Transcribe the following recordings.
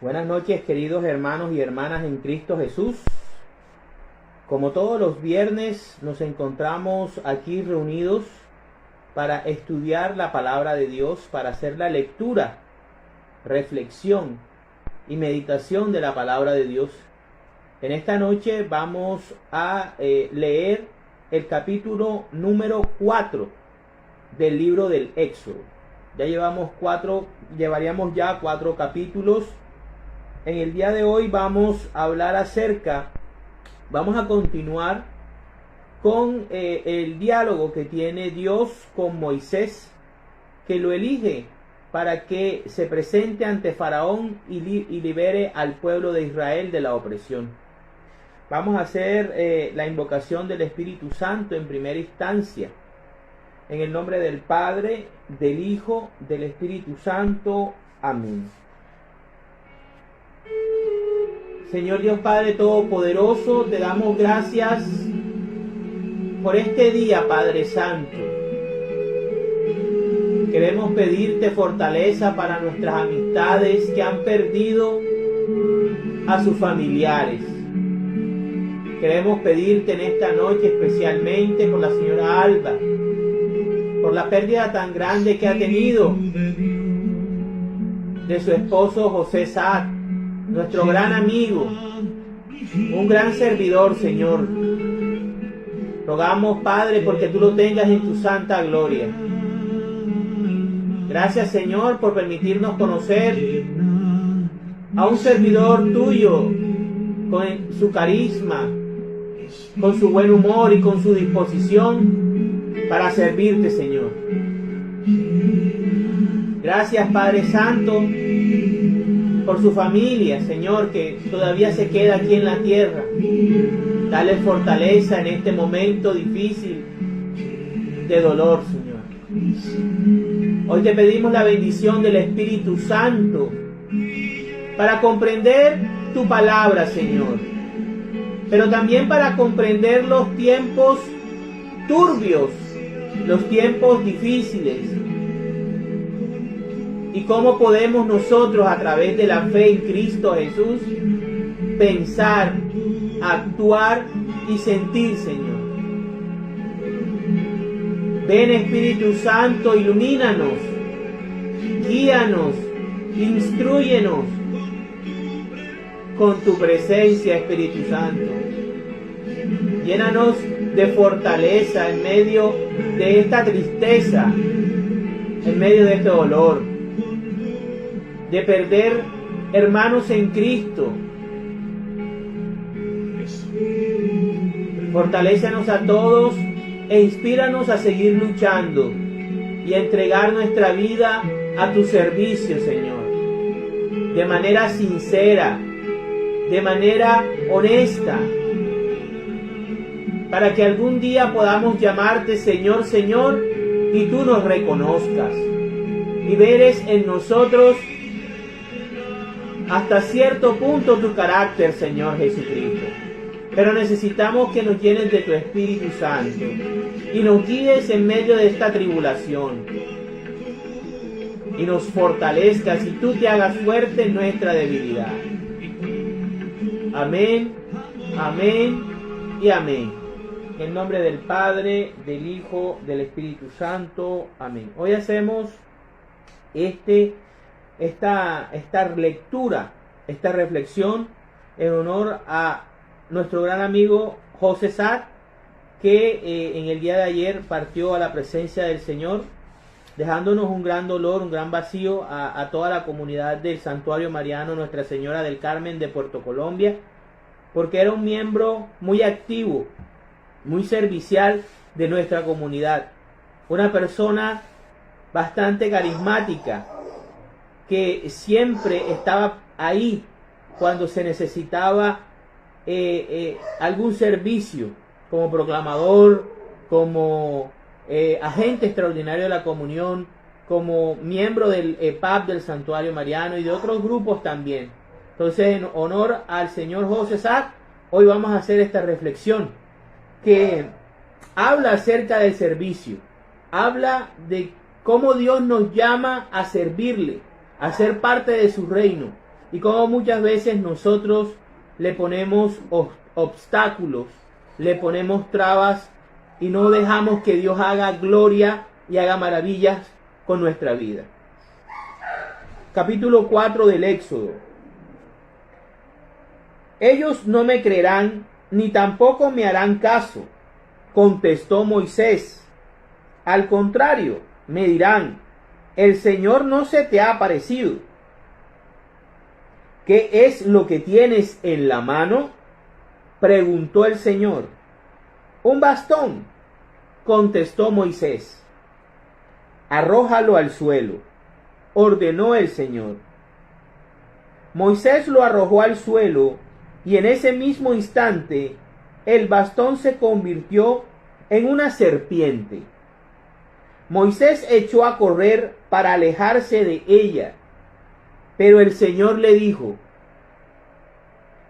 Buenas noches, queridos hermanos y hermanas en Cristo Jesús. Como todos los viernes nos encontramos aquí reunidos para estudiar la palabra de Dios, para hacer la lectura, reflexión y meditación de la palabra de Dios. En esta noche vamos a leer el capítulo número 4 del libro del Éxodo. Ya llevaríamos ya 4 capítulos. En el día de hoy vamos a continuar con el diálogo que tiene Dios con Moisés, que lo elige para que se presente ante Faraón y libere al pueblo de Israel de la opresión. Vamos a hacer la invocación del Espíritu Santo en primera instancia. En el nombre del Padre, del Hijo, del Espíritu Santo. Amén. Señor Dios Padre Todopoderoso, te damos gracias por este día, Padre Santo. Queremos pedirte fortaleza para nuestras amistades que han perdido a sus familiares. Queremos pedirte en esta noche especialmente por la señora Alba, por la pérdida tan grande que ha tenido de su esposo José Saad, nuestro gran amigo, un gran servidor, Señor. Rogamos, Padre, porque tú lo tengas en tu santa gloria. Gracias, Señor, por permitirnos conocer a un servidor tuyo con su carisma, con su buen humor y con su disposición para servirte, Señor. Gracias, Padre Santo, por su familia, Señor, que todavía se queda aquí en la tierra. Dale fortaleza en este momento difícil de dolor, Señor. Hoy te pedimos la bendición del Espíritu Santo para comprender tu palabra, Señor, pero también para comprender los tiempos turbios, los tiempos difíciles, y cómo podemos nosotros, a través de la fe en Cristo Jesús, pensar, actuar y sentir, Señor. Ven, Espíritu Santo, ilumínanos, guíanos, instrúyenos con tu presencia, Espíritu Santo. Llénanos de fortaleza en medio de esta tristeza, en medio de este dolor, de perder hermanos en Cristo. Fortalécenos a todos e inspíranos a seguir luchando y a entregar nuestra vida a tu servicio, Señor, de manera sincera, de manera honesta, para que algún día podamos llamarte Señor, Señor, y tú nos reconozcas y veres en nosotros hasta cierto punto tu carácter, Señor Jesucristo. Pero necesitamos que nos llenes de tu Espíritu Santo y nos guíes en medio de esta tribulación y nos fortalezcas y tú te hagas fuerte en nuestra debilidad. Amén, amén y amén. En el nombre del Padre, del Hijo, del Espíritu Santo. Amén. Hoy hacemos esta lectura, esta reflexión en honor a nuestro gran amigo José Saad, que en el día de ayer partió a la presencia del Señor, dejándonos un gran dolor, un gran vacío a toda la comunidad del Santuario Mariano Nuestra Señora del Carmen de Puerto Colombia, porque era un miembro muy activo, muy servicial de nuestra comunidad, una persona bastante carismática, que siempre estaba ahí cuando se necesitaba algún servicio, como proclamador, como agente extraordinario de la comunión, como miembro del EPAP del Santuario Mariano y de otros grupos también. Entonces, en honor al señor José Saad, hoy vamos a hacer esta reflexión que habla acerca del servicio, habla de cómo Dios nos llama a servirle, a ser parte de su reino, y cómo muchas veces nosotros le ponemos obstáculos, le ponemos trabas y no dejamos que Dios haga gloria y haga maravillas con nuestra vida. Capítulo 4 del Éxodo. Ellos no me creerán, ni tampoco me harán caso, contestó Moisés. Al contrario, me dirán, el Señor no se te ha aparecido. ¿Qué es lo que tienes en la mano?, preguntó el Señor. Un bastón, contestó Moisés. Arrójalo al suelo, ordenó el Señor. Moisés lo arrojó al suelo y en ese mismo instante el bastón se convirtió en una serpiente. Moisés echó a correr para alejarse de ella, pero el Señor le dijo,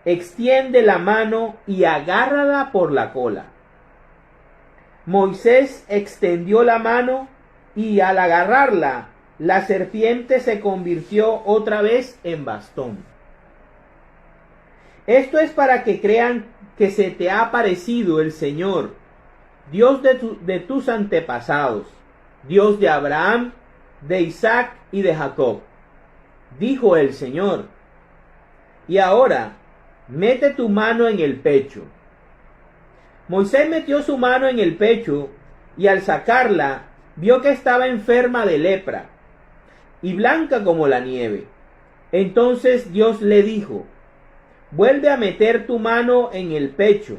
extiende la mano y agárrala por la cola. Moisés extendió la mano y al agarrarla, la serpiente se convirtió otra vez en bastón. Esto es para que crean que se te ha aparecido el Señor, Dios de tus antepasados, Dios de Abraham, de Isaac y de Jacob, dijo el Señor. Y ahora, mete tu mano en el pecho. Moisés metió su mano en el pecho y al sacarla vio que estaba enferma de lepra y blanca como la nieve. Entonces Dios le dijo, vuelve a meter tu mano en el pecho.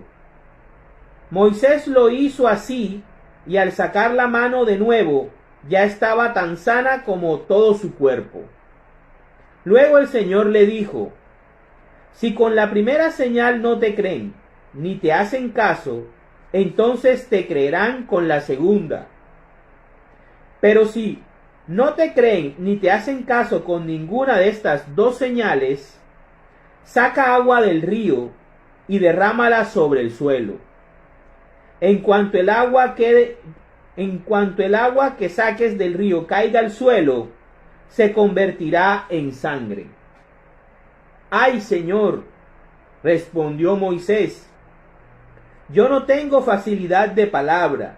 Moisés lo hizo así y al sacar la mano de nuevo ya estaba tan sana como todo su cuerpo. Luego el Señor le dijo, si con la primera señal no te creen, ni te hacen caso, entonces te creerán con la segunda. Pero si no te creen ni te hacen caso con ninguna de estas dos señales, saca agua del río y derrámala sobre el suelo. En cuanto el agua que saques del río caiga al suelo, se convertirá en sangre. ¡Ay, Señor!, respondió Moisés, yo no tengo facilidad de palabra,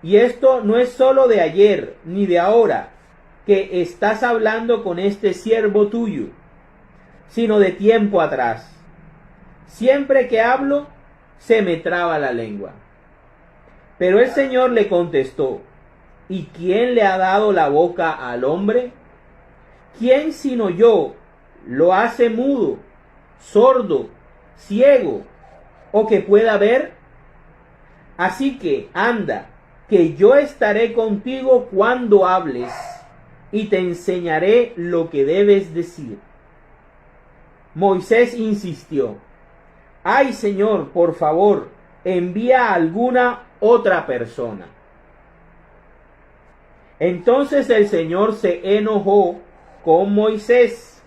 y esto no es solo de ayer ni de ahora que estás hablando con este siervo tuyo, sino de tiempo atrás. Siempre que hablo, se me traba la lengua. Pero el Señor le contestó, ¿y quién le ha dado la boca al hombre? ¿Quién sino yo lo hace mudo, sordo, ciego, o que pueda ver? Así que anda, que yo estaré contigo cuando hables, y te enseñaré lo que debes decir. Moisés insistió, ay, Señor, por favor, envía a alguna otra persona. Entonces el Señor se enojó con Moisés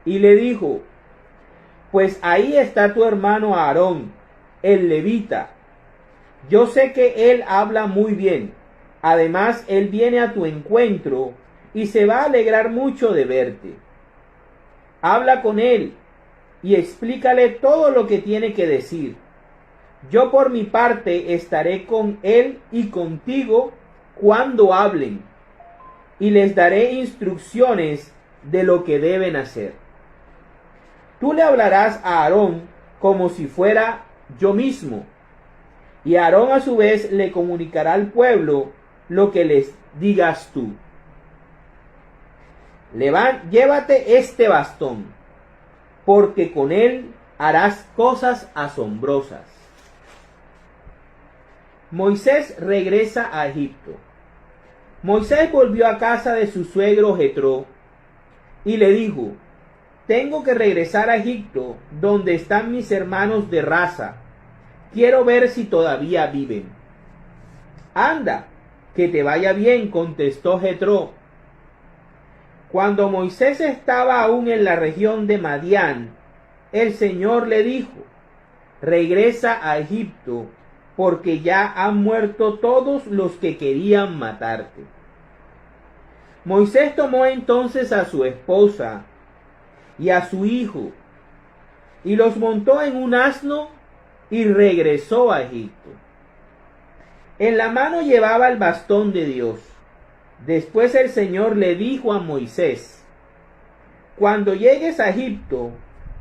y le dijo, pues ahí está tu hermano Aarón, el levita. Yo sé que él habla muy bien. Además, él viene a tu encuentro y se va a alegrar mucho de verte. Habla con él y explícale todo lo que tiene que decir. Yo por mi parte estaré con él y contigo cuando hablen, y les daré instrucciones de lo que deben hacer. Tú le hablarás a Aarón como si fuera yo mismo, y Aarón a su vez le comunicará al pueblo lo que les digas tú. Llévate este bastón, porque con él harás cosas asombrosas. Moisés regresa a Egipto. Moisés volvió a casa de su suegro Jetro y le dijo, tengo que regresar a Egipto, donde están mis hermanos de raza. Quiero ver si todavía viven. Anda, que te vaya bien, contestó Jetro. Cuando Moisés estaba aún en la región de Madián, el Señor le dijo, regresa a Egipto, porque ya han muerto todos los que querían matarte. Moisés tomó entonces a su esposa y a su hijo, y los montó en un asno y regresó a Egipto. En la mano llevaba el bastón de Dios. Después el Señor le dijo a Moisés: cuando llegues a Egipto,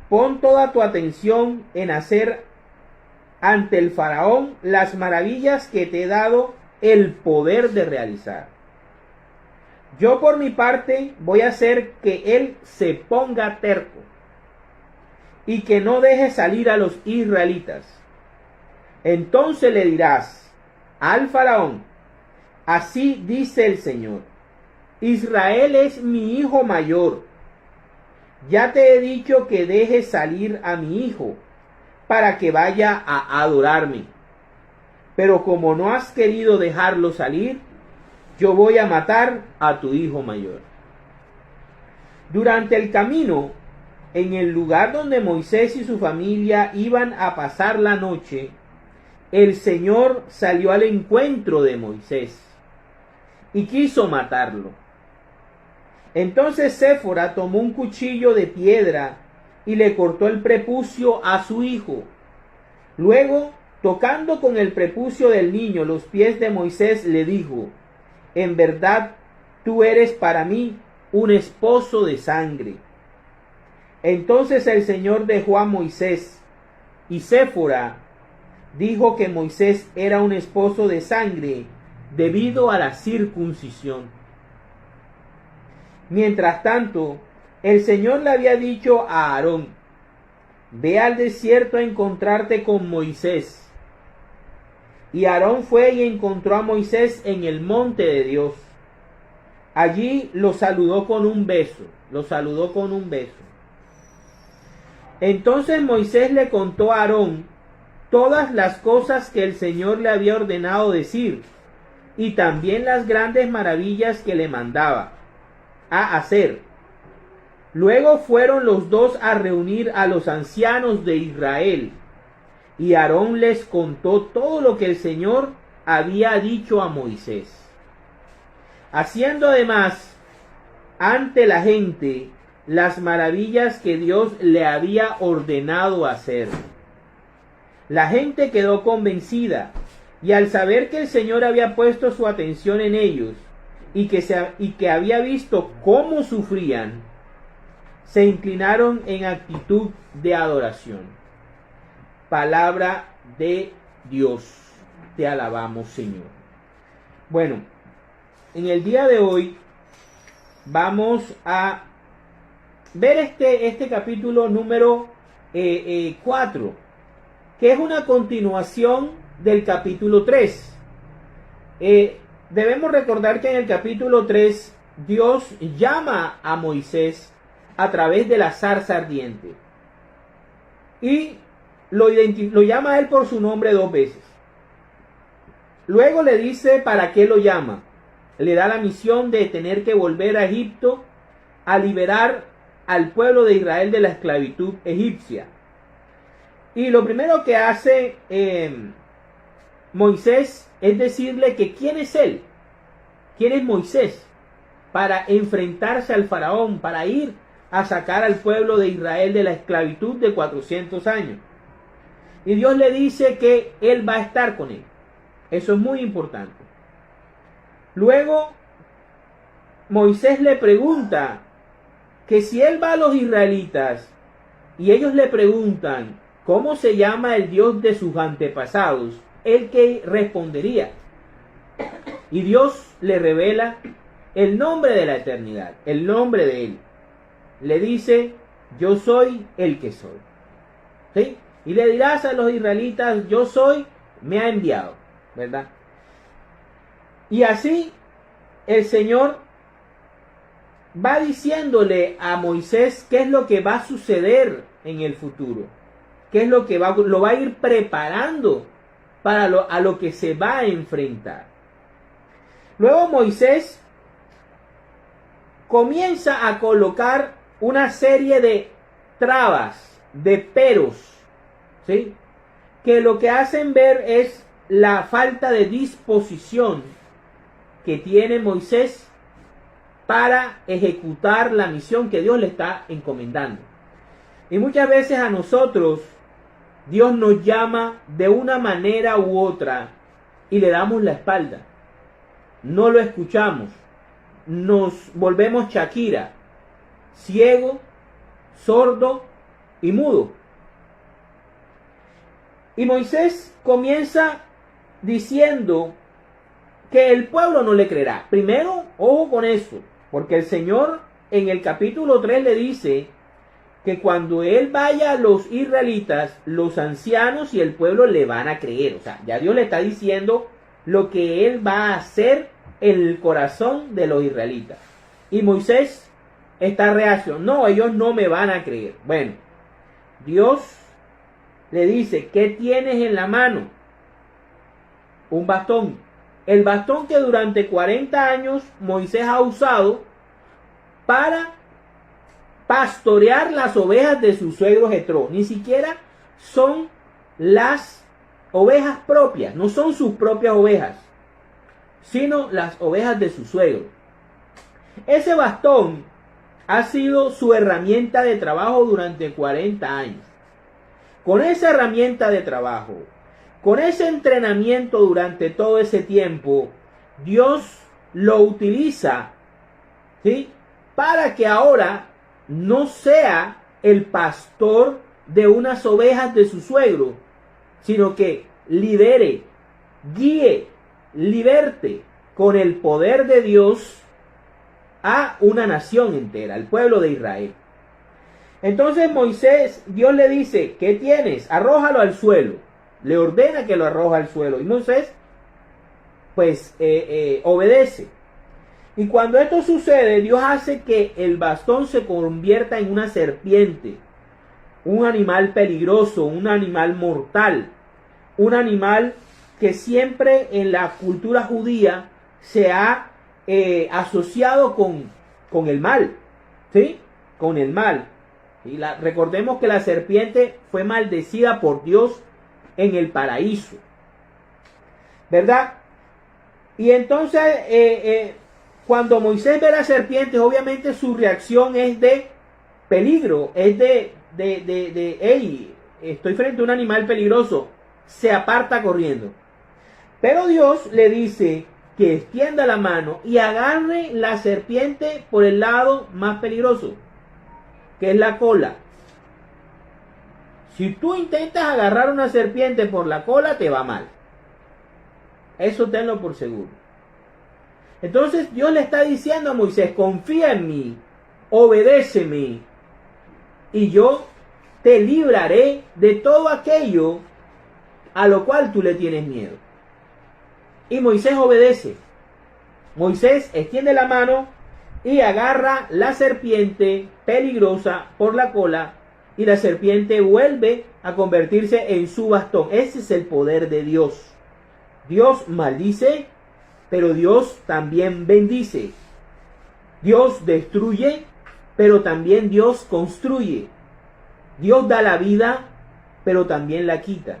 pon toda tu atención en hacer ante el faraón las maravillas que te he dado el poder de realizar. Yo por mi parte voy a hacer que él se ponga terco y que no deje salir a los israelitas. Entonces le dirás al faraón: así dice el Señor, Israel es mi hijo mayor. Ya te he dicho que dejes salir a mi hijo para que vaya a adorarme. Pero como no has querido dejarlo salir, yo voy a matar a tu hijo mayor. Durante el camino, en el lugar donde Moisés y su familia iban a pasar la noche, el Señor salió al encuentro de Moisés y quiso matarlo. Entonces Séfora tomó un cuchillo de piedra y le cortó el prepucio a su hijo. Luego, tocando con el prepucio del niño los pies de Moisés, le dijo: en verdad, tú eres para mí un esposo de sangre. Entonces el Señor dejó a Moisés, y Séfora dijo que Moisés era un esposo de sangre debido a la circuncisión. Mientras tanto, el Señor le había dicho a Aarón: ve al desierto a encontrarte con Moisés. Y Aarón fue y encontró a Moisés en el monte de Dios. Allí lo saludó con un beso. Entonces Moisés le contó a Aarón todas las cosas que el Señor le había ordenado decir, y también las grandes maravillas que le mandaba a hacer. Luego fueron los dos a reunir a los ancianos de Israel, y Aarón les contó todo lo que el Señor había dicho a Moisés, haciendo además ante la gente las maravillas que Dios le había ordenado hacer. La gente quedó convencida, y al saber que el Señor había puesto su atención en ellos y que había visto cómo sufrían, se inclinaron en actitud de adoración. Palabra de Dios. Te alabamos, Señor. Bueno, en el día de hoy vamos a ver este capítulo número 4, que es una continuación del capítulo 3. Debemos recordar que en el capítulo 3 Dios llama a Moisés a través de la zarza ardiente y lo llama a él por su nombre 2 veces. Luego le dice para qué lo llama. Le da la misión de tener que volver a Egipto a liberar al pueblo de Israel de la esclavitud egipcia. Y lo primero que hace Moisés es decirle que quién es él, quién es Moisés, para enfrentarse al faraón, para ir a sacar al pueblo de Israel de la esclavitud de 400 años. Y Dios le dice que él va a estar con él. Eso es muy importante. Luego, Moisés le pregunta que si él va a los israelitas y ellos le preguntan cómo se llama el Dios de sus antepasados, ¿él qué respondería? Y Dios le revela el nombre de la eternidad, el nombre de él. Le dice: yo soy el que soy. ¿Sí? Y le dirás a los israelitas: yo soy, me ha enviado, ¿verdad? Y así el Señor va diciéndole a Moisés qué es lo que va a suceder en el futuro, qué es lo que lo va a ir preparando para a lo que se va a enfrentar. Luego Moisés comienza a colocar una serie de trabas, de peros, ¿sí?, que lo que hacen ver es la falta de disposición que tiene Moisés para ejecutar la misión que Dios le está encomendando. Y muchas veces a nosotros Dios nos llama de una manera u otra y le damos la espalda. No lo escuchamos. Nos volvemos Shakira, ciego, sordo y mudo. Y Moisés comienza diciendo que el pueblo no le creerá. Primero, ojo con eso, porque el Señor en el capítulo 3 le dice que cuando él vaya a los israelitas, los ancianos y el pueblo le van a creer. O sea, ya Dios le está diciendo lo que él va a hacer en el corazón de los israelitas. Y Moisés está reacio. No, ellos no me van a creer. Bueno, Dios le dice, ¿qué tienes en la mano? Un bastón. El bastón que durante 40 años Moisés ha usado para pastorear las ovejas de su suegro Jetro. Ni siquiera son las ovejas propias, no son sus propias ovejas, sino las ovejas de su suegro. Ese bastón ha sido su herramienta de trabajo durante 40 años. Con esa herramienta de trabajo, con ese entrenamiento durante todo ese tiempo, Dios lo utiliza, ¿sí?, para que ahora no sea el pastor de unas ovejas de su suegro, sino que lidere, guíe, liberte con el poder de Dios a una nación entera, al pueblo de Israel. Entonces Moisés, Dios le dice, ¿qué tienes? Arrójalo al suelo. Le ordena que lo arroja al suelo. Y Moisés, pues, obedece. Y cuando esto sucede, Dios hace que el bastón se convierta en una serpiente, un animal peligroso, un animal mortal, un animal que siempre en la cultura judía se ha asociado con el mal, ¿sí? Con el mal. Y recordemos que la serpiente fue maldecida por Dios en el paraíso, ¿verdad? Y entonces, cuando Moisés ve a la serpiente, obviamente su reacción es de peligro, es hey, estoy frente a un animal peligroso, se aparta corriendo. Pero Dios le dice que extienda la mano y agarre la serpiente por el lado más peligroso, que es la cola. Si tú intentas agarrar una serpiente por la cola, te va mal. Eso tenlo por seguro. Entonces Dios le está diciendo a Moisés, confía en mí, obedéceme, y yo te libraré de todo aquello a lo cual tú le tienes miedo. Y Moisés obedece. Moisés extiende la mano y agarra la serpiente peligrosa por la cola, y la serpiente vuelve a convertirse en su bastón. Ese es el poder de Dios. Dios maldice, pero Dios también bendice. Dios destruye, pero también Dios construye. Dios da la vida, pero también la quita.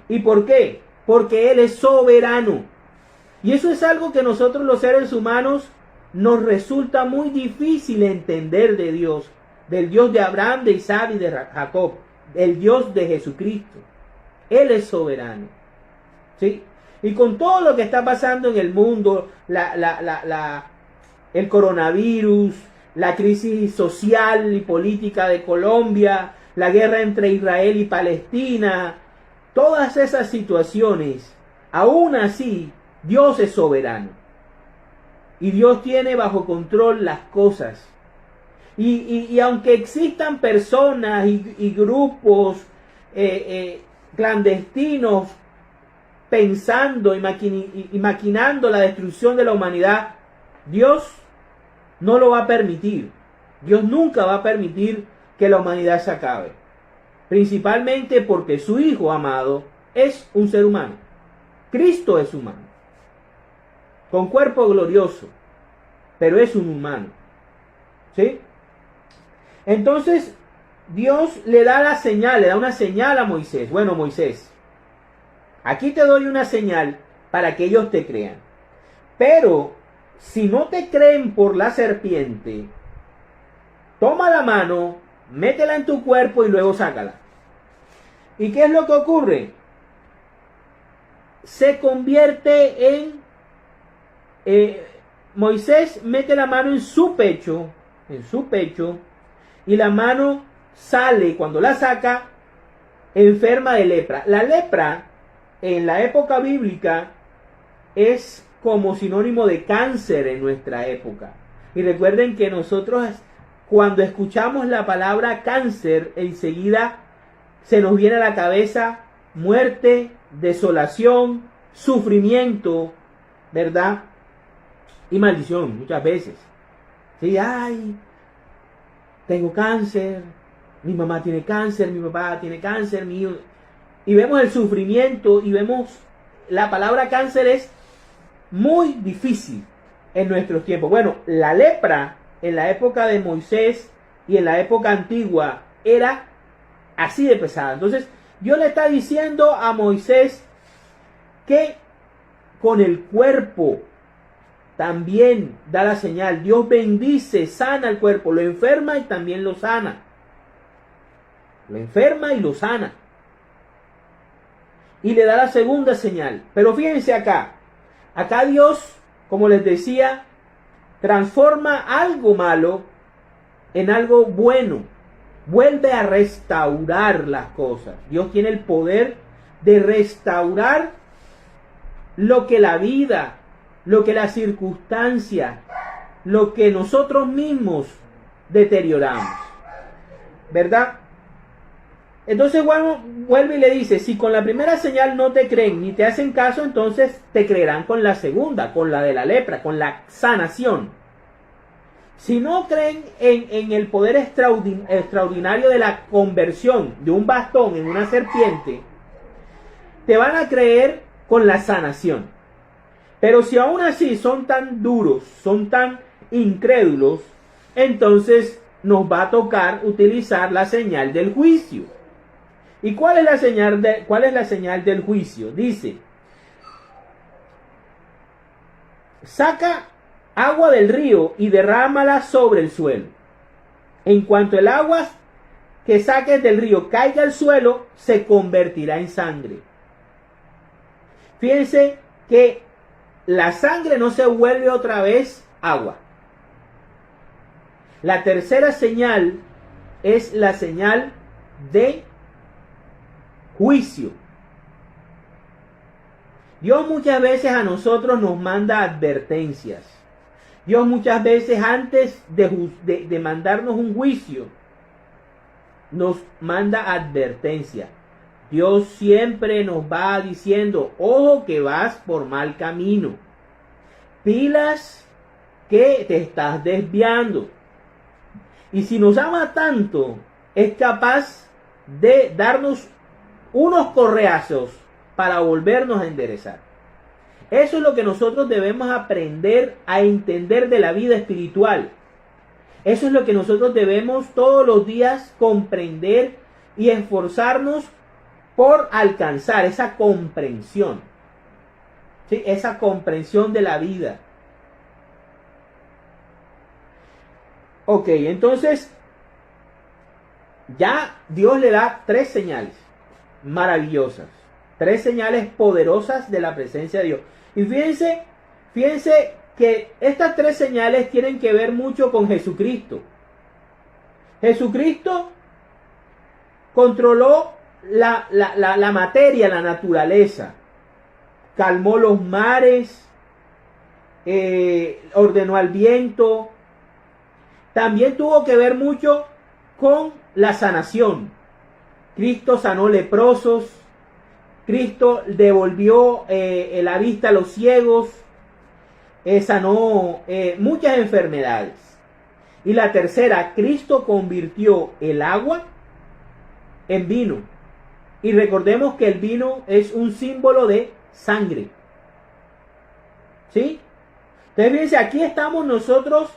¿Y por qué? Porque Él es soberano. Y eso es algo que nosotros los seres humanos nos resulta muy difícil entender de Dios. Del Dios de Abraham, de Isaac y de Jacob. El Dios de Jesucristo. Él es soberano. ¿Sí? Y con todo lo que está pasando en el mundo, el coronavirus, la crisis social y política de Colombia, la guerra entre Israel y Palestina, todas esas situaciones, aún así, Dios es soberano. Y Dios tiene bajo control las cosas. Y aunque existan personas y grupos clandestinos pensando y maquinando la destrucción de la humanidad, Dios no lo va a permitir. Dios nunca va a permitir que la humanidad se acabe. Principalmente porque su Hijo amado es un ser humano. Cristo es humano. Con cuerpo glorioso. Pero es un humano. ¿Sí? Entonces, Dios le da la señal, le da una señal a Moisés. Bueno, Moisés, aquí te doy una señal para que ellos te crean. Pero si no te creen por la serpiente, toma la mano, métela en tu cuerpo y luego sácala. ¿Y qué es lo que ocurre? Se convierte en... Moisés mete la mano en su pecho, y la mano sale, cuando la saca, enferma de lepra. La lepra, en la época bíblica, es como sinónimo de cáncer en nuestra época. Y recuerden que nosotros, cuando escuchamos la palabra cáncer, enseguida se nos viene a la cabeza muerte, desolación, sufrimiento, ¿verdad? Y maldición, muchas veces. Sí, ay, tengo cáncer, mi mamá tiene cáncer, mi papá tiene cáncer, mi hijo. Y vemos el sufrimiento y vemos la palabra cáncer es muy difícil en nuestros tiempos. Bueno, la lepra en la época de Moisés y en la época antigua era así de pesada. Entonces, Dios le está diciendo a Moisés que con el cuerpo también da la señal. Dios bendice, sana el cuerpo, lo enferma y también lo sana. Lo enferma y lo sana. Y le da la segunda señal. Pero fíjense acá. Acá Dios, como les decía, transforma algo malo en algo bueno. Vuelve a restaurar las cosas. Dios tiene el poder de restaurar lo que la vida, lo que la circunstancia, lo que nosotros mismos deterioramos. ¿Verdad? Entonces vuelve y le dice, si con la primera señal no te creen ni te hacen caso, entonces te creerán con la segunda, con la de la lepra, con la sanación. Si no creen en el poder extraordinario de la conversión de un bastón en una serpiente, te van a creer con la sanación. Pero si aún así son tan duros, son tan incrédulos, entonces nos va a tocar utilizar la señal del juicio. ¿Y cuál es la señal del juicio? Dice, saca agua del río y derrámala sobre el suelo. En cuanto el agua que saques del río caiga al suelo, se convertirá en sangre. Fíjense que la sangre no se vuelve otra vez agua. La tercera señal es la señal de juicio. Dios muchas veces a nosotros nos manda advertencias. Dios muchas veces antes de mandarnos un juicio, nos manda advertencia. Dios siempre nos va diciendo, ojo que vas por mal camino. Pilas que te estás desviando. Y si nos ama tanto, es capaz de darnos unos correazos para volvernos a enderezar. Eso es lo que nosotros debemos aprender a entender de la vida espiritual. Eso es lo que nosotros debemos todos los días comprender y esforzarnos por alcanzar esa comprensión. ¿Sí? Esa comprensión de la vida. Ok, entonces ya Dios le da 3 señales maravillosas. 3 señales poderosas de la presencia de Dios. Y fíjense que estas 3 señales tienen que ver mucho con Jesucristo. Jesucristo controló la materia, la naturaleza. Calmó los mares, ordenó al viento. También tuvo que ver mucho con la sanación. Cristo sanó leprosos. Cristo devolvió la vista a los ciegos. Sanó muchas enfermedades. Y la tercera, Cristo convirtió el agua en vino. Y recordemos que el vino es un símbolo de sangre. ¿Sí? Entonces fíjense, aquí estamos nosotros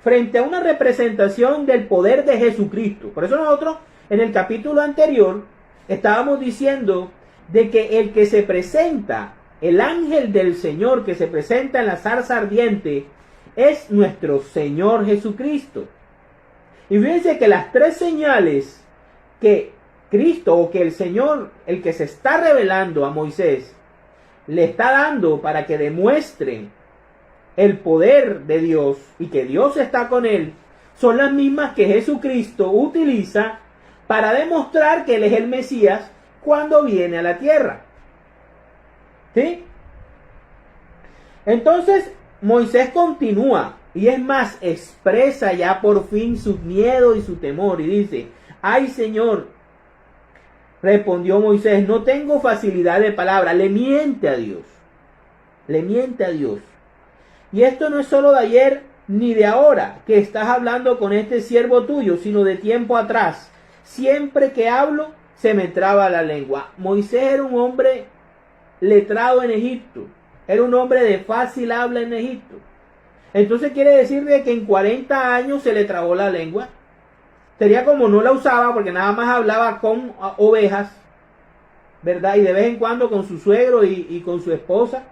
frente a una representación del poder de Jesucristo. Por eso nosotros en el capítulo anterior estábamos diciendo de que el que se presenta, el ángel del Señor que se presenta en la zarza ardiente es nuestro Señor Jesucristo. Y fíjense que las tres señales que Cristo o que el Señor, el que se está revelando a Moisés, le está dando para que demuestre el poder de Dios y que Dios está con él, son las mismas que Jesucristo utiliza para demostrar que Él es el Mesías cuando viene a la tierra. ¿Sí? Entonces, Moisés continúa y es más, expresa ya por fin su miedo y su temor y dice: ay Señor, respondió Moisés, no tengo facilidad de palabra. Le miente a Dios. Le miente a Dios. Y esto no es solo de ayer ni de ahora que estás hablando con este siervo tuyo, sino de tiempo atrás. Siempre que hablo se me traba la lengua. Moisés era un hombre letrado en Egipto. Era un hombre de fácil habla en Egipto. Entonces quiere decir de que en 40 años se le trabó la lengua. Sería como no la usaba porque nada más hablaba con ovejas, ¿verdad? Y de vez en cuando con su suegro y con su esposa.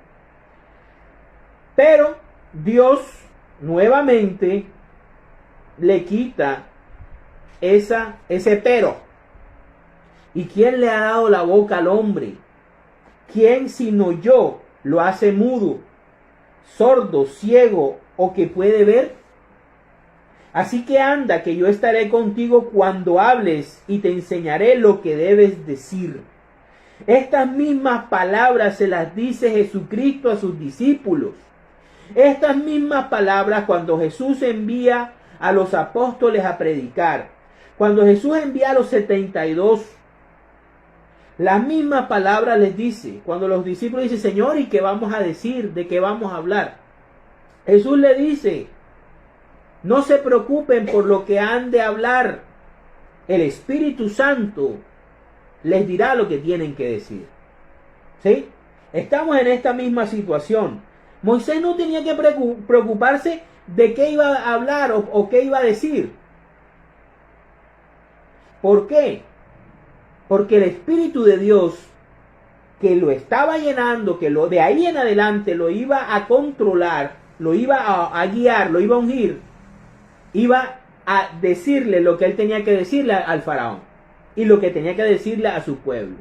Pero Dios nuevamente le quita ese pero. ¿Y quién le ha dado la boca al hombre? ¿Quién sino yo lo hace mudo, sordo, ciego o que puede ver? Así que anda, que yo estaré contigo cuando hables y te enseñaré lo que debes decir. Estas mismas palabras se las dice Jesucristo a sus discípulos. Estas mismas palabras cuando Jesús envía a los apóstoles a predicar. Cuando Jesús envía a los 72, las mismas palabras les dice. Cuando los discípulos dicen: Señor, ¿y qué vamos a decir? ¿De qué vamos a hablar? Jesús le dice: no se preocupen por lo que han de hablar. El Espíritu Santo les dirá lo que tienen que decir. ¿Sí? Estamos en esta misma situación. Moisés no tenía que preocuparse de qué iba a hablar o qué iba a decir. ¿Por qué? Porque el Espíritu de Dios que lo estaba llenando, que de ahí en adelante lo iba a controlar, lo iba a guiar, lo iba a ungir, iba a decirle lo que él tenía que decirle al faraón y lo que tenía que decirle a su pueblo.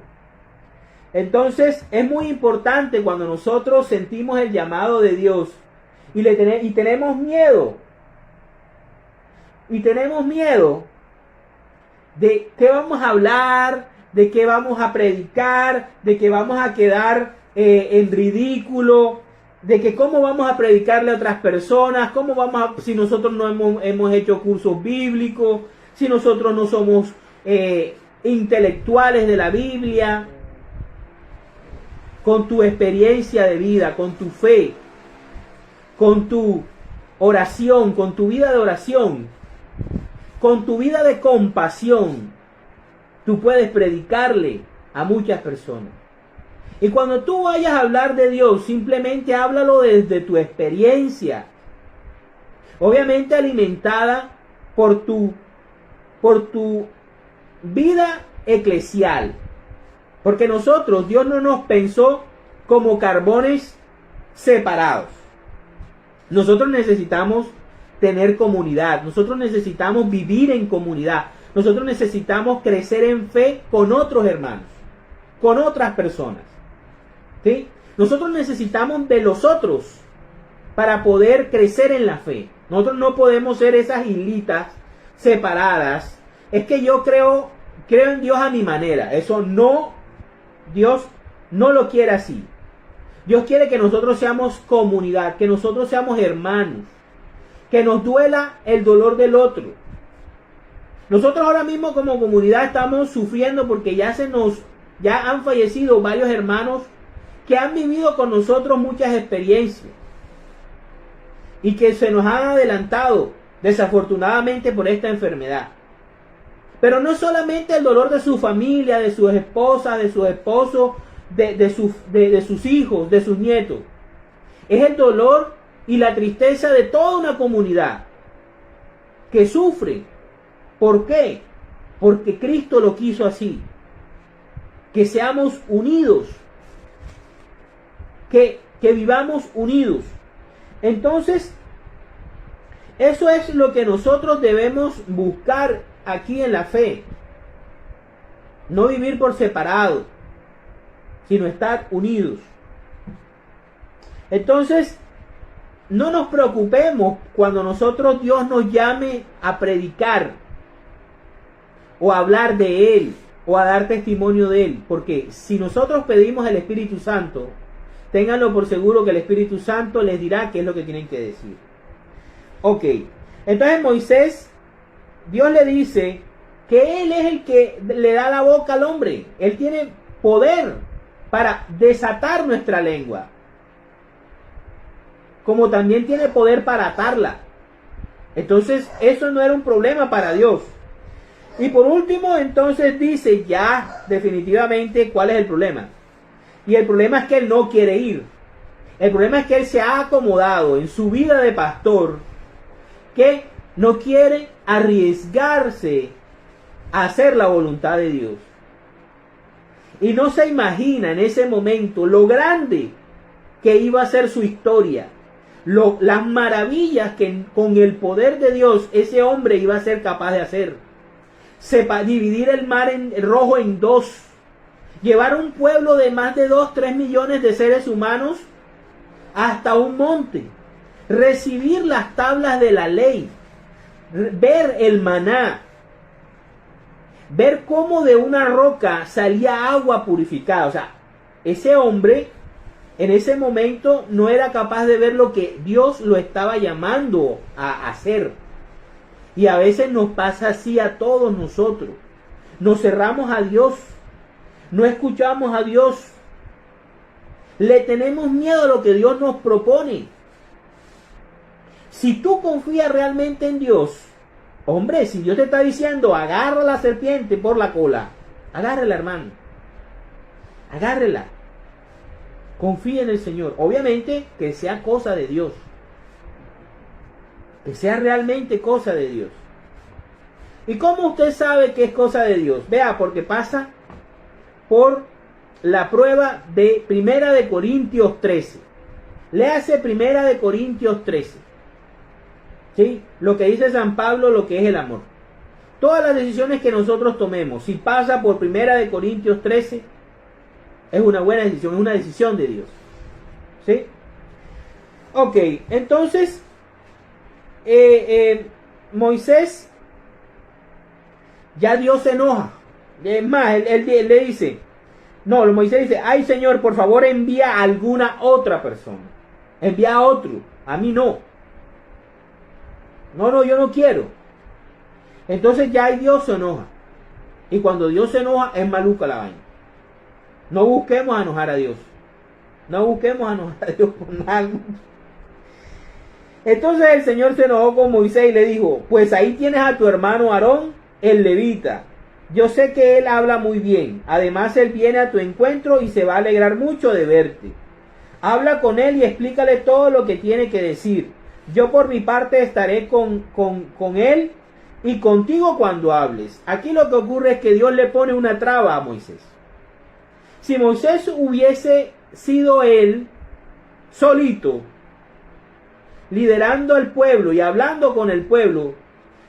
Entonces es muy importante cuando nosotros sentimos el llamado de Dios y tenemos miedo. Y tenemos miedo de qué vamos a hablar, de qué vamos a predicar, de que vamos a quedar en ridículo, de que cómo vamos a predicarle a otras personas, si nosotros no hemos hecho cursos bíblicos, si nosotros no somos intelectuales de la Biblia. Con tu experiencia de vida, con tu fe, con tu oración, con tu vida de oración, con tu vida de compasión, tú puedes predicarle a muchas personas. Y cuando tú vayas a hablar de Dios, simplemente háblalo desde tu experiencia, obviamente alimentada por tu vida eclesial. Porque nosotros, Dios no nos pensó como carbones separados. Nosotros necesitamos tener comunidad. Nosotros necesitamos vivir en comunidad. Nosotros necesitamos crecer en fe con otros hermanos, con otras personas. ¿Sí? Nosotros necesitamos de los otros para poder crecer en la fe. Nosotros no podemos ser esas islitas separadas. Es que yo creo en Dios a mi manera. Eso no. Dios no lo quiere así. Dios quiere que nosotros seamos comunidad, que nosotros seamos hermanos, que nos duela el dolor del otro. Nosotros ahora mismo como comunidad estamos sufriendo porque ya han fallecido varios hermanos que han vivido con nosotros muchas experiencias y que se nos han adelantado desafortunadamente por esta enfermedad. Pero no solamente el dolor de su familia, de sus esposas, de sus esposos, de sus hijos, de sus nietos. Es el dolor y la tristeza de toda una comunidad que sufre. ¿Por qué? Porque Cristo lo quiso así. Que seamos unidos. Que vivamos unidos. Entonces, Eso es lo que nosotros debemos buscar aquí en la fe. No vivir por separado, sino estar unidos. Entonces, no nos preocupemos cuando Dios nos llame a predicar o a hablar de Él o a dar testimonio de Él. Porque si nosotros pedimos el Espíritu Santo, ténganlo por seguro que el Espíritu Santo les dirá qué es lo que tienen que decir. Ok, entonces Moisés, Dios le dice que Él es el que le da la boca al hombre. Él tiene poder para desatar nuestra lengua, como también tiene poder para atarla. Entonces eso no era un problema para Dios. Y por último entonces dice ya definitivamente cuál es el problema. Y el problema es que él no quiere ir. El problema es que él se ha acomodado en su vida de pastor, que no quiere arriesgarse a hacer la voluntad de Dios. Y no se imagina en ese momento lo grande que iba a ser su historia. Las maravillas que con el poder de Dios ese hombre iba a ser capaz de hacer. Dividir el mar rojo en dos. Llevar un pueblo de más de 2-3 millones de seres humanos hasta un monte. Recibir las tablas de la ley. Ver el maná. Ver cómo de una roca salía agua purificada. O sea, ese hombre en ese momento no era capaz de ver lo que Dios lo estaba llamando a hacer. Y a veces nos pasa así a todos nosotros. Nos cerramos a Dios. No escuchamos a Dios. Le tenemos miedo a lo que Dios nos propone. Si tú confías realmente en Dios, hombre, si Dios te está diciendo, agarra la serpiente por la cola, agárrela, hermano. Agárrela. Confía en el Señor. Obviamente que sea cosa de Dios. Que sea realmente cosa de Dios. ¿Y cómo usted sabe que es cosa de Dios? Vea, porque pasa por la prueba de Primera de Corintios 13. Léase Primera de Corintios 13. ¿Sí? Lo que dice San Pablo, lo que es el amor. Todas las decisiones que nosotros tomemos, si pasa por Primera de Corintios 13, es una buena decisión, es una decisión de Dios. ¿Sí? Ok, entonces, Moisés, ya Dios se enoja. Es más, él le dice, no, Moisés dice, ay Señor, por favor envía a alguna otra persona. Envía a otro, a mí no. No, yo no quiero. Entonces ya Dios se enoja. Y cuando Dios se enoja, es maluca la vaina. No busquemos a enojar a Dios. No busquemos a enojar a Dios por nada. Entonces el Señor se enojó con Moisés y le dijo, pues ahí tienes a tu hermano Aarón, el levita. Yo sé que él habla muy bien. Además él viene a tu encuentro y se va a alegrar mucho de verte. Habla con él y explícale todo lo que tiene que decir. Yo por mi parte estaré con él y contigo cuando hables. Aquí lo que ocurre es que Dios le pone una traba a Moisés. Si Moisés hubiese sido él solito, liderando al pueblo y hablando con el pueblo,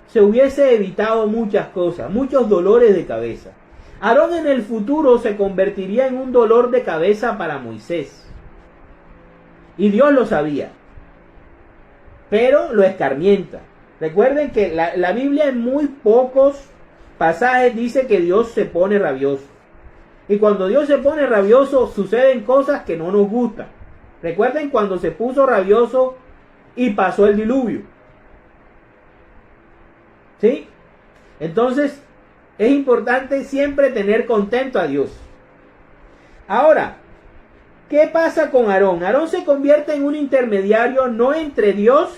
se hubiese evitado muchas cosas, muchos dolores de cabeza. Aarón en el futuro se convertiría en un dolor de cabeza para Moisés. Y Dios lo sabía. Pero lo escarmienta. Recuerden que la Biblia en muy pocos pasajes dice que Dios se pone rabioso. Y cuando Dios se pone rabioso, suceden cosas que no nos gustan. Recuerden cuando se puso rabioso y pasó el diluvio. ¿Sí? Entonces, es importante siempre tener contento a Dios. Ahora, ¿qué pasa con Aarón? Aarón se convierte en un intermediario no entre Dios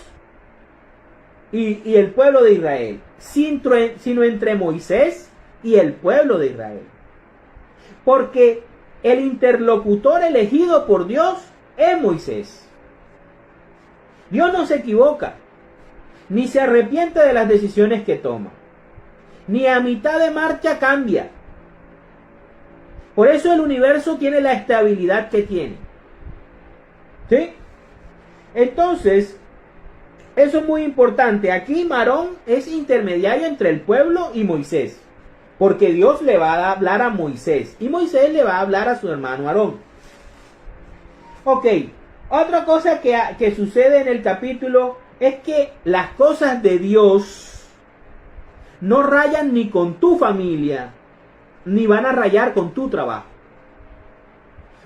y el pueblo de Israel, sino entre Moisés y el pueblo de Israel. Porque el interlocutor elegido por Dios es Moisés. Dios no se equivoca, ni se arrepiente de las decisiones que toma, ni a mitad de marcha cambia. Por eso el universo tiene la estabilidad que tiene. ¿Sí? Entonces, Eso es muy importante. Aquí Aarón es intermediario entre el pueblo y Moisés. Porque Dios le va a hablar a Moisés. Y Moisés le va a hablar a su hermano Aarón. Ok. Otra cosa que sucede en el capítulo es que las cosas de Dios no rayan ni con tu familia, ni van a rayar con tu trabajo.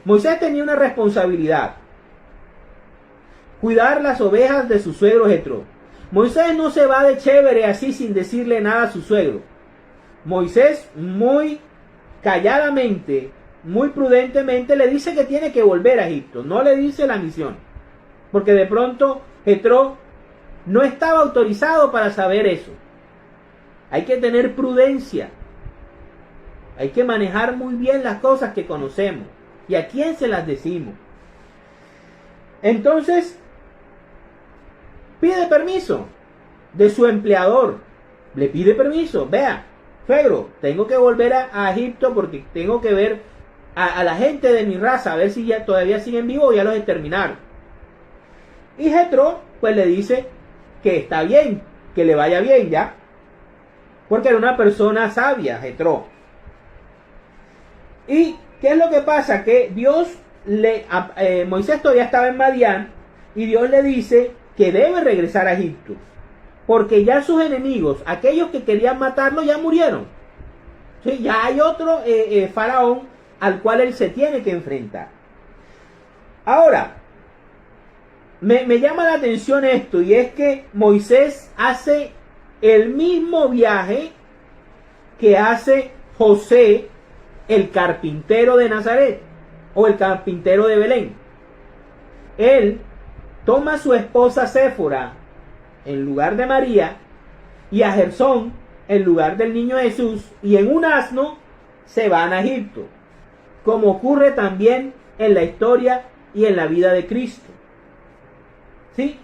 Moisés tenía una responsabilidad: cuidar las ovejas de su suegro Jetro. Moisés no se va de chévere así sin decirle nada a su suegro. Moisés muy calladamente, muy prudentemente le dice que tiene que volver a Egipto. No le dice la misión, porque de pronto Jetro no estaba autorizado para saber eso. Hay que tener prudencia. Hay que manejar muy bien las cosas que conocemos y a quién se las decimos. Entonces, pide permiso de su empleador. Le pide permiso. Vea, suegro, tengo que volver a Egipto porque tengo que ver a la gente de mi raza, a ver si ya todavía siguen vivos o ya los exterminaron. Y Jetro pues le dice que está bien, que le vaya bien ya, porque era una persona sabia, Jetro. ¿Y qué es lo que pasa? Que Dios Moisés todavía estaba en Madián y Dios le dice que debe regresar a Egipto, porque ya sus enemigos, aquellos que querían matarlo, ya murieron. ¿Sí? Ya hay otro faraón al cual él se tiene que enfrentar. Ahora, me llama la atención esto, y es que Moisés hace el mismo viaje que hace José, el carpintero de Nazaret, o el carpintero de Belén. Él toma a su esposa Séfora en lugar de María, y a Gersón en lugar del niño Jesús, y en un asno se van a Egipto, como ocurre también en la historia y en la vida de Cristo. ¿Sí?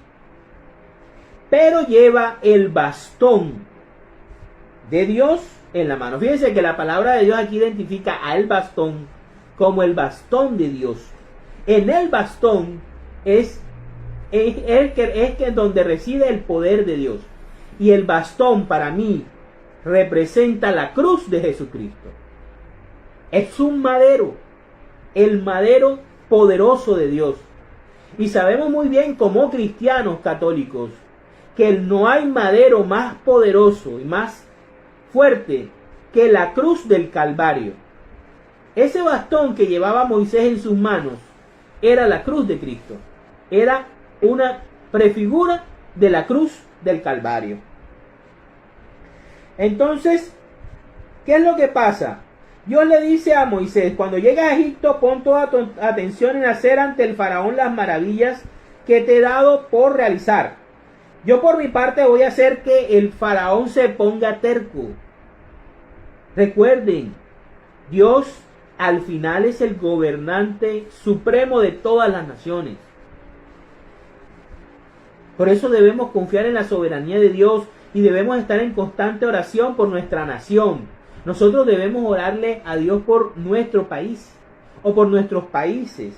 Pero lleva el bastón de Dios en la mano. Fíjense que la palabra de Dios aquí identifica al bastón como el bastón de Dios. En el bastón es donde reside el poder de Dios. Y el bastón para mí representa la cruz de Jesucristo. Es un madero, el madero poderoso de Dios. Y sabemos muy bien como cristianos católicos que no hay madero más poderoso y más fuerte que la cruz del Calvario. Ese bastón que llevaba Moisés en sus manos era la cruz de Cristo. Era una prefigura de la cruz del Calvario. Entonces, ¿qué es lo que pasa? Dios le dice a Moisés: cuando llegues a Egipto, pon toda tu atención en hacer ante el faraón las maravillas que te he dado por realizar. Yo por mi parte voy a hacer que el faraón se ponga terco. Recuerden, Dios al final es el gobernante supremo de todas las naciones. Por eso debemos confiar en la soberanía de Dios y debemos estar en constante oración por nuestra nación. Nosotros debemos orarle a Dios por nuestro país o por nuestros países.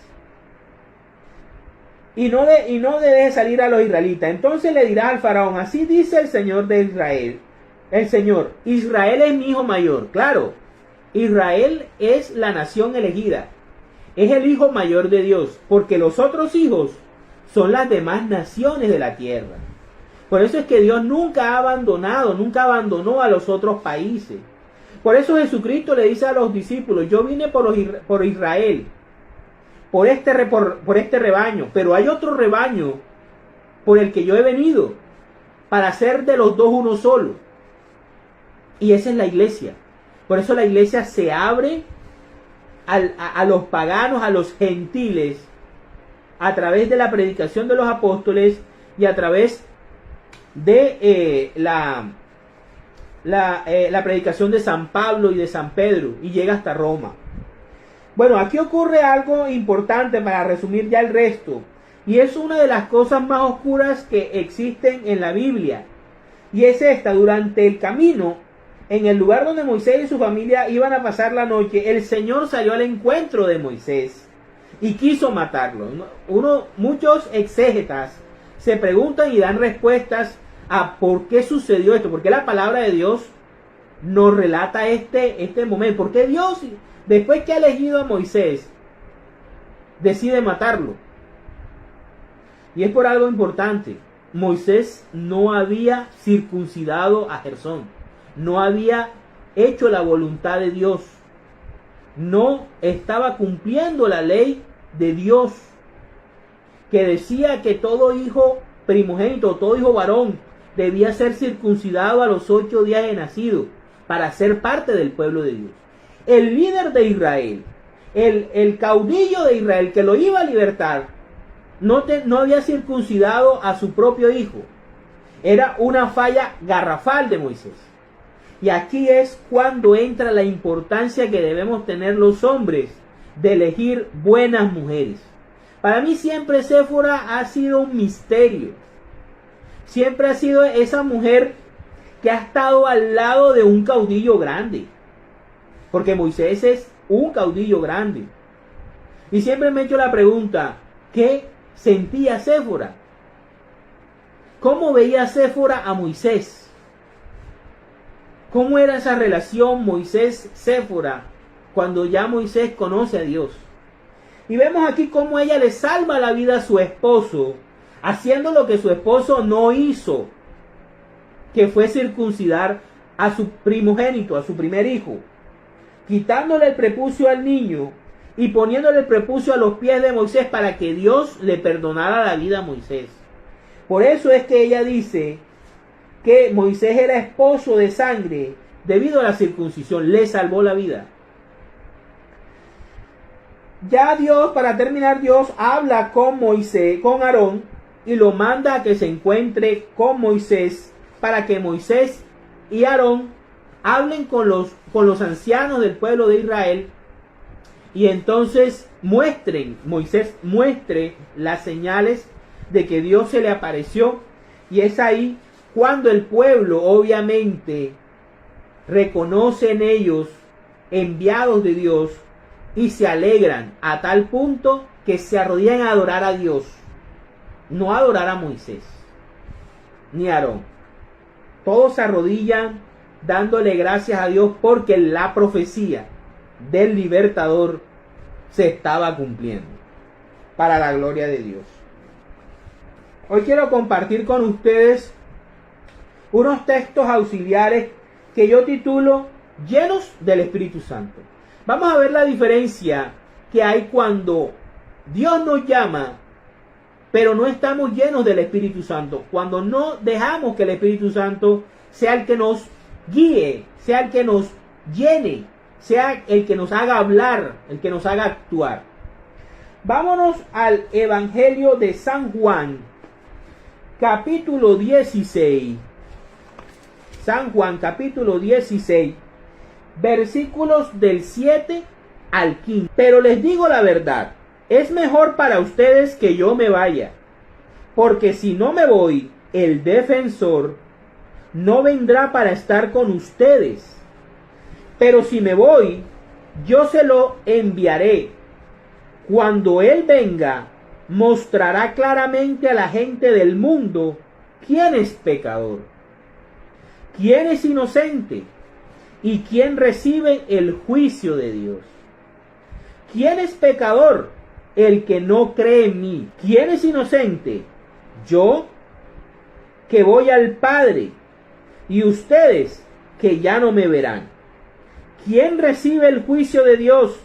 Y no debe salir a los israelitas. Entonces le dirás al faraón: así dice el Señor de Israel. El Señor: Israel es mi hijo mayor. Claro, Israel es la nación elegida. Es el hijo mayor de Dios, porque los otros hijos son las demás naciones de la tierra. Por eso es que Dios nunca abandonó a los otros países. Por eso Jesucristo le dice a los discípulos: yo vine por Israel, por este rebaño, pero hay otro rebaño por el que yo he venido, para hacer de los dos uno solo. Y esa es la iglesia. Por eso la iglesia se abre a los paganos, a los gentiles, a través de la predicación de los apóstoles y a través de la predicación de San Pablo y de San Pedro, y llega hasta Roma. Bueno, aquí ocurre algo importante para resumir ya el resto, y es una de las cosas más oscuras que existen en la Biblia, y es esta: durante el camino, en el lugar donde Moisés y su familia iban a pasar la noche, el Señor salió al encuentro de Moisés y quiso matarlo. Muchos exégetas se preguntan y dan respuestas a por qué sucedió esto, por qué la palabra de Dios nos relata este momento, por qué Dios, después que ha elegido a Moisés, decide matarlo. Y es por algo importante. Moisés no había circuncidado a Gersón, no había hecho la voluntad de Dios, no estaba cumpliendo la ley de Dios, que decía que todo hijo primogénito, todo hijo varón, debía ser circuncidado a los 8 días de nacido para ser parte del pueblo de Dios. El líder de Israel, el caudillo de Israel que lo iba a libertar, no había circuncidado a su propio hijo. Era una falla garrafal de Moisés. Y aquí es cuando entra la importancia que debemos tener los hombres de elegir buenas mujeres. Para mí siempre Séfora ha sido un misterio. Siempre ha sido esa mujer que ha estado al lado de un caudillo grande. Porque Moisés es un caudillo grande. Y siempre me he hecho la pregunta, ¿qué sentía Séfora? ¿Cómo veía Séfora a Moisés? ¿Cómo era esa relación Moisés-Séfora cuando ya Moisés conoce a Dios? Y vemos aquí cómo ella le salva la vida a su esposo, haciendo lo que su esposo no hizo, que fue circuncidar a su primogénito, a su primer hijo, quitándole el prepucio al niño y poniéndole el prepucio a los pies de Moisés para que Dios le perdonara la vida a Moisés. Por eso es que ella dice que Moisés era esposo de sangre debido a la circuncisión, le salvó la vida. Ya Dios, para terminar, Dios habla con Moisés, con Aarón, y lo manda a que se encuentre con Moisés para que Moisés y Aarón hablen con los ancianos del pueblo de Israel y entonces Moisés muestre las señales de que Dios se le apareció, y es ahí cuando el pueblo obviamente reconoce en ellos enviados de Dios y se alegran a tal punto que se arrodillan a adorar a Dios, no a adorar a Moisés ni a Aarón. Todos se arrodillan dándole gracias a Dios porque la profecía del libertador se estaba cumpliendo para la gloria de Dios. Hoy quiero compartir con ustedes unos textos auxiliares que yo titulo Llenos del Espíritu Santo. Vamos a ver la diferencia que hay cuando Dios nos llama, pero no estamos llenos del Espíritu Santo. Cuando no dejamos que el Espíritu Santo sea el que nos guíe, sea el que nos llene, sea el que nos haga hablar, el que nos haga actuar. Vámonos al Evangelio de San Juan, capítulo 16. San Juan, capítulo 16, versículos del 7 al 15. Pero les digo la verdad, es mejor para ustedes que yo me vaya, porque si no me voy, el defensor no vendrá para estar con ustedes. Pero si me voy, yo se lo enviaré. Cuando Él venga, mostrará claramente a la gente del mundo quién es pecador, quién es inocente y quién recibe el juicio de Dios. ¿Quién es pecador? El que no cree en mí. ¿Quién es inocente? Yo, que voy al Padre, y ustedes, que ya no me verán. ¿Quién recibe el juicio de Dios?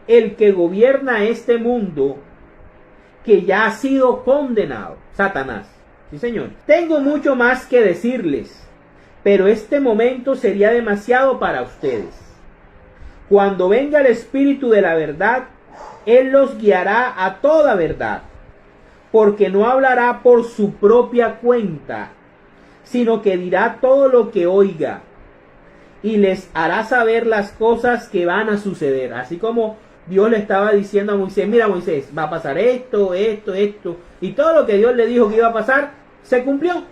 El que gobierna este mundo, que ya ha sido condenado, Satanás. Sí, Señor. Tengo mucho más que decirles, pero este momento sería demasiado para ustedes. Cuando venga el Espíritu de la verdad, Él los guiará a toda verdad, porque no hablará por su propia cuenta, sino que dirá todo lo que oiga, y les hará saber las cosas que van a suceder. Así como Dios le estaba diciendo a Moisés, mira Moisés, va a pasar esto, esto, esto, y todo lo que Dios le dijo que iba a pasar, se cumplió.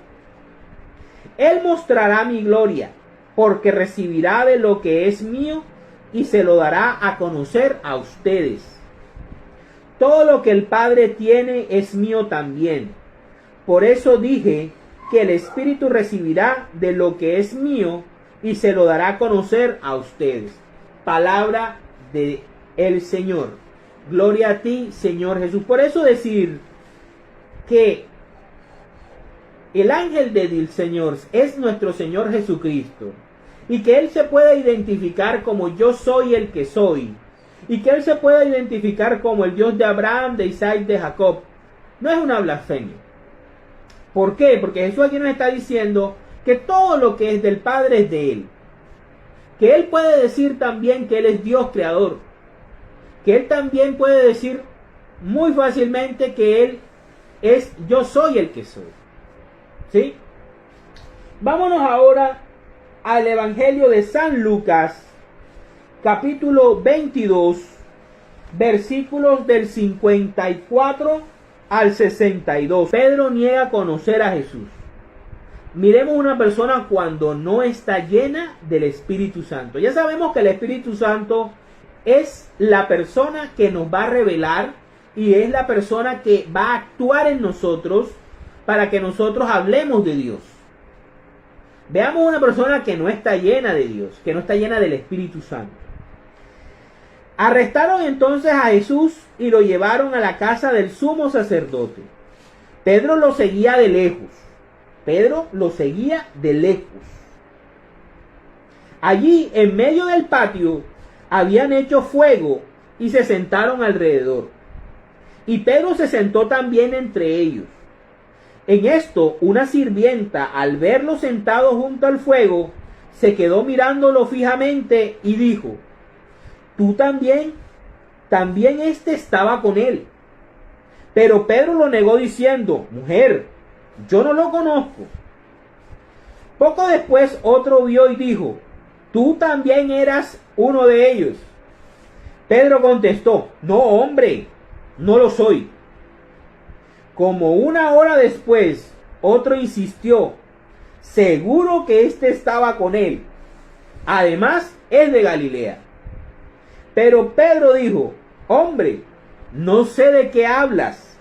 Él mostrará mi gloria, porque recibirá de lo que es mío y se lo dará a conocer a ustedes. Todo lo que el Padre tiene es mío también. Por eso dije que el Espíritu recibirá de lo que es mío y se lo dará a conocer a ustedes. Palabra de el Señor. Gloria a ti, Señor Jesús. Por eso decir que el ángel del Señor es nuestro Señor Jesucristo, y que Él se pueda identificar como yo soy el que soy, y que Él se pueda identificar como el Dios de Abraham, de Isaac, de Jacob, no es una blasfemia. ¿Por qué? Porque Jesús aquí nos está diciendo que todo lo que es del Padre es de Él. Que Él puede decir también que Él es Dios creador. Que Él también puede decir muy fácilmente que Él es yo soy el que soy. ¿Sí? Vámonos ahora al Evangelio de San Lucas, capítulo 22, versículos del 54 al 62. Pedro niega conocer a Jesús. Miremos una persona cuando no está llena del Espíritu Santo. Ya sabemos que el Espíritu Santo es la persona que nos va a revelar y es la persona que va a actuar en nosotros para que nosotros hablemos de Dios. Veamos una persona que no está llena de Dios, que no está llena del Espíritu Santo. Arrestaron entonces a Jesús y lo llevaron a la casa del sumo sacerdote. Pedro lo seguía de lejos. Pedro lo seguía de lejos. Allí, en medio del patio, habían hecho fuego y se sentaron alrededor. Y Pedro se sentó también entre ellos. En esto, una sirvienta, al verlo sentado junto al fuego, se quedó mirándolo fijamente y dijo: ¿tú también? También éste estaba con él. Pero Pedro lo negó diciendo: mujer, yo no lo conozco. Poco después otro vio y dijo: tú también eras uno de ellos. Pedro contestó: no, hombre, no lo soy. Como una hora después, otro insistió: seguro que éste estaba con él. Además, es de Galilea. Pero Pedro dijo: hombre, no sé de qué hablas.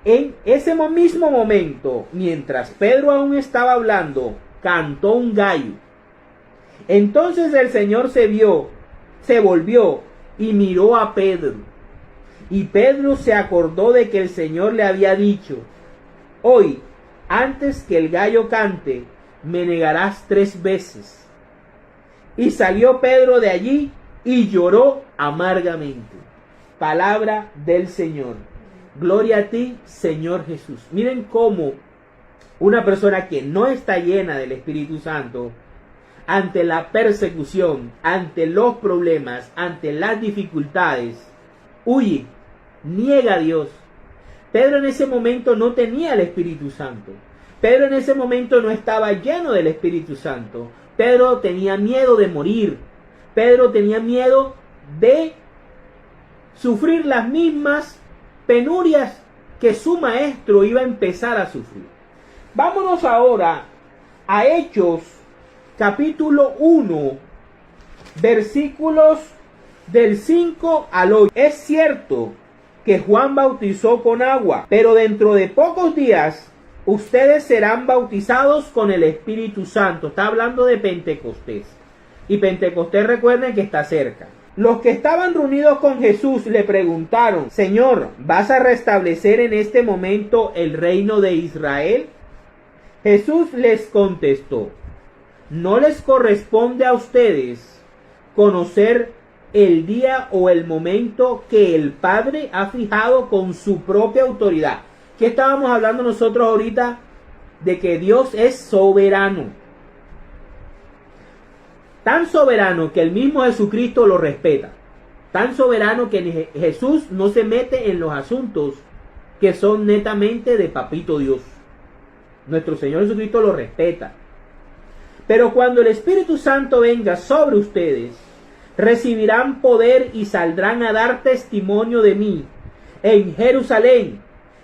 En ese mismo momento, mientras Pedro aún estaba hablando, cantó un gallo. Entonces el Señor se volvió y miró a Pedro. Y Pedro se acordó de que el Señor le había dicho: hoy, antes que el gallo cante, me negarás 3 veces. Y salió Pedro de allí y lloró amargamente. Palabra del Señor. Gloria a ti, Señor Jesús. Miren cómo una persona que no está llena del Espíritu Santo, ante la persecución, ante los problemas, ante las dificultades, huye, niega a Dios. Pedro en ese momento no tenía el Espíritu Santo. Pedro en ese momento no estaba lleno del Espíritu Santo. Pedro tenía miedo de morir. Pedro tenía miedo de sufrir las mismas penurias que su maestro iba a empezar a sufrir. Vámonos ahora a Hechos, capítulo 1, versículos del 5 al 8. Es cierto que Juan bautizó con agua, pero dentro de pocos días ustedes serán bautizados con el Espíritu Santo. Está hablando de Pentecostés. Y Pentecostés, recuerden que está cerca. Los que estaban reunidos con Jesús le preguntaron: Señor, ¿vas a restablecer en este momento el reino de Israel? Jesús les contestó: no les corresponde a ustedes conocer el día o el momento que el Padre ha fijado con su propia autoridad. ¿Qué estábamos hablando nosotros ahorita? De que Dios es soberano. Tan soberano que el mismo Jesucristo lo respeta. Tan soberano que Jesús no se mete en los asuntos que son netamente de Papito Dios. Nuestro Señor Jesucristo lo respeta. Pero cuando el Espíritu Santo venga sobre ustedes, recibirán poder y saldrán a dar testimonio de mí en Jerusalén,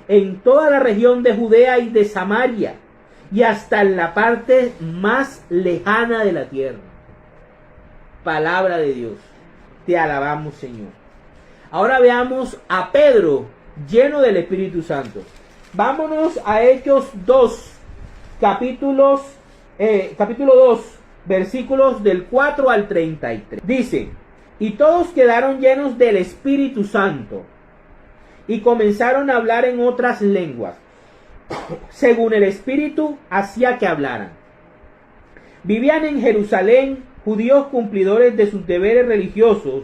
en toda la región de Judea y de Samaria, y hasta en la parte más lejana de la tierra. Palabra de Dios. Te alabamos, Señor. Ahora veamos a Pedro lleno del Espíritu Santo. Vámonos a Hechos 2, capítulo 2, versículos del 4 al 33. Dice: y todos quedaron llenos del Espíritu Santo y comenzaron a hablar en otras lenguas, según el Espíritu hacía que hablaran. Vivían en Jerusalén judíos cumplidores de sus deberes religiosos,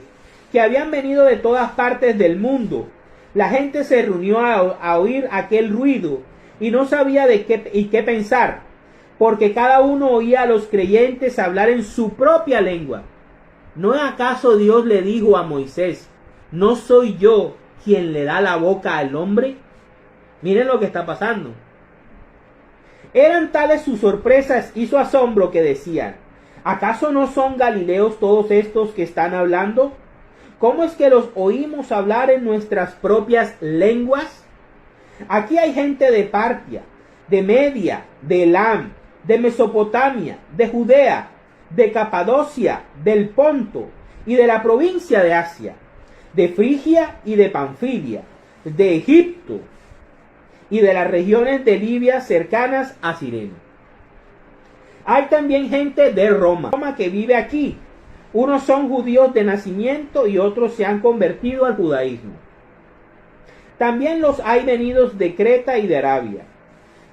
que habían venido de todas partes del mundo. La gente se reunió a oír aquel ruido y no sabía de qué pensar, porque cada uno oía a los creyentes hablar en su propia lengua. ¿No es acaso Dios le dijo a Moisés: ¿no soy yo quien le da la boca al hombre? Miren lo que está pasando. Eran tales sus sorpresas y su asombro que decían: ¿acaso no son galileos todos estos que están hablando? ¿Cómo es que los oímos hablar en nuestras propias lenguas? Aquí hay gente de Partia, de Media, de Elam, de Mesopotamia, de Judea, de Capadocia, del Ponto y de la provincia de Asia, de Frigia y de Panfilia, de Egipto y de las regiones de Libia cercanas a Cirene. Hay también gente de Roma que vive aquí. Unos son judíos de nacimiento y otros se han convertido al judaísmo. También los hay venidos de Creta y de Arabia,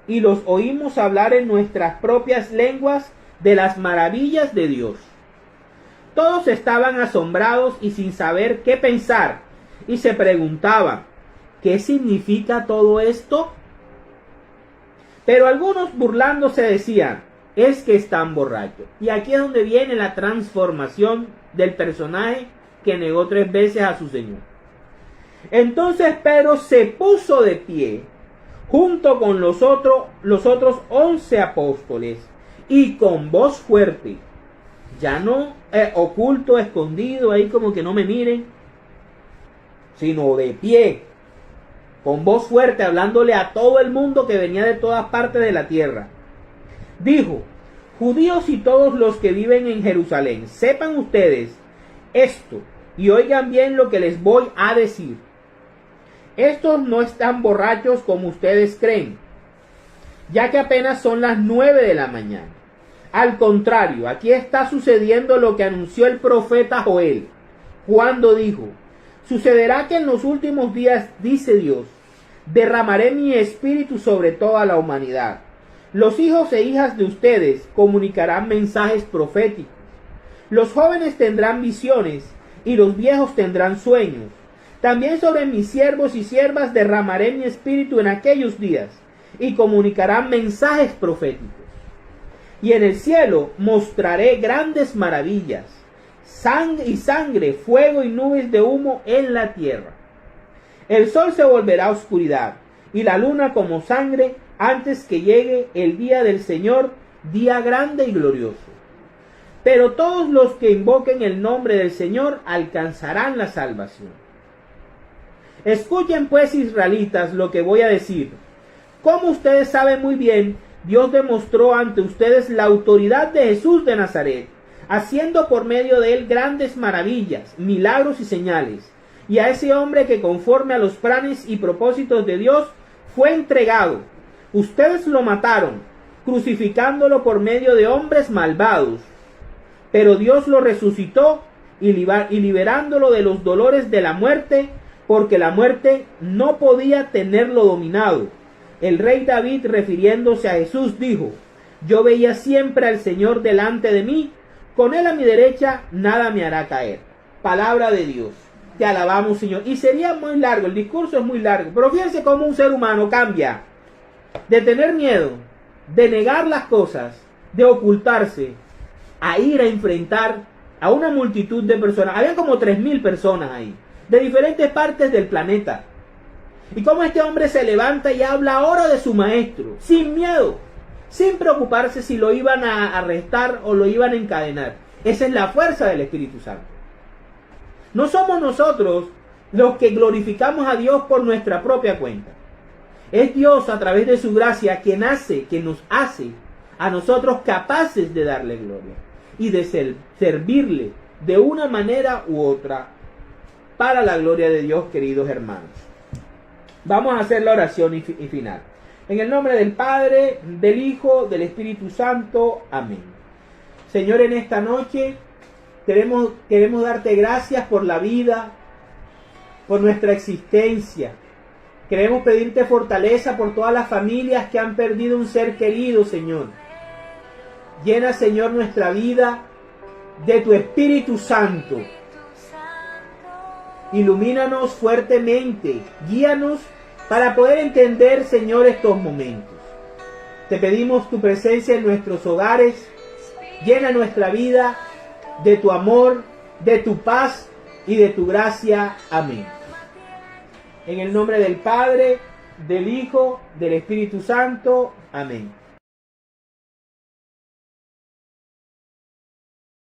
y los oímos hablar en nuestras propias lenguas de las maravillas de Dios. Todos estaban asombrados y sin saber qué pensar, y se preguntaban: ¿qué significa todo esto? Pero algunos burlándose decían: es que están borrachos. Y aquí es donde viene la transformación del personaje que negó 3 veces a su Señor. Entonces Pedro se puso de pie junto con los otros 11 apóstoles, y con voz fuerte, ya no oculto, escondido, ahí como que no me miren, sino de pie, con voz fuerte, hablándole a todo el mundo que venía de todas partes de la tierra, dijo: judíos y todos los que viven en Jerusalén, sepan ustedes esto y oigan bien lo que les voy a decir. Estos no están borrachos como ustedes creen, ya que apenas son las 9 de la mañana. Al contrario, aquí está sucediendo lo que anunció el profeta Joel, cuando dijo: sucederá que en los últimos días, dice Dios, derramaré mi espíritu sobre toda la humanidad. Los hijos e hijas de ustedes comunicarán mensajes proféticos. Los jóvenes tendrán visiones y los viejos tendrán sueños. También sobre mis siervos y siervas derramaré mi espíritu en aquellos días, y comunicarán mensajes proféticos. Y en el cielo mostraré grandes maravillas, sangre, fuego y nubes de humo en la tierra. El sol se volverá oscuridad, y la luna como sangre, antes que llegue el día del Señor, día grande y glorioso. Pero todos los que invoquen el nombre del Señor alcanzarán la salvación. Escuchen pues, israelitas, lo que voy a decir. Como ustedes saben muy bien, Dios demostró ante ustedes la autoridad de Jesús de Nazaret, haciendo por medio de él grandes maravillas, milagros y señales. Y a ese hombre que conforme a los planes y propósitos de Dios fue entregado, ustedes lo mataron, crucificándolo por medio de hombres malvados. Pero Dios lo resucitó y liberándolo de los dolores de la muerte, porque la muerte no podía tenerlo dominado. El rey David, refiriéndose a Jesús, dijo: yo veía siempre al Señor delante de mí, con él a mi derecha nada me hará caer. Palabra de Dios. Te alabamos, Señor. Y sería muy largo, el discurso es muy largo, pero fíjense cómo un ser humano cambia de tener miedo, de negar las cosas, de ocultarse, a ir a enfrentar a una multitud de personas. Habían como 3.000 personas ahí, de diferentes partes del planeta. Y cómo este hombre se levanta y habla ahora de su maestro, sin miedo, sin preocuparse si lo iban a arrestar o lo iban a encadenar. Esa es la fuerza del Espíritu Santo. No somos nosotros los que glorificamos a Dios por nuestra propia cuenta. Es Dios, a través de su gracia, quien nos hace a nosotros capaces de darle gloria y de servirle de una manera u otra para la gloria de Dios, queridos hermanos. Vamos a hacer la oración y final. En el nombre del Padre, del Hijo, del Espíritu Santo. Amén. Señor, en esta noche queremos darte gracias por la vida, por nuestra existencia. Queremos pedirte fortaleza por todas las familias que han perdido un ser querido, Señor. Llena, Señor, nuestra vida de tu Espíritu Santo. Ilumínanos fuertemente, guíanos para poder entender, Señor, estos momentos. Te pedimos tu presencia en nuestros hogares, llena nuestra vida de tu amor, de tu paz y de tu gracia. Amén. En el nombre del Padre, del Hijo, del Espíritu Santo. Amén.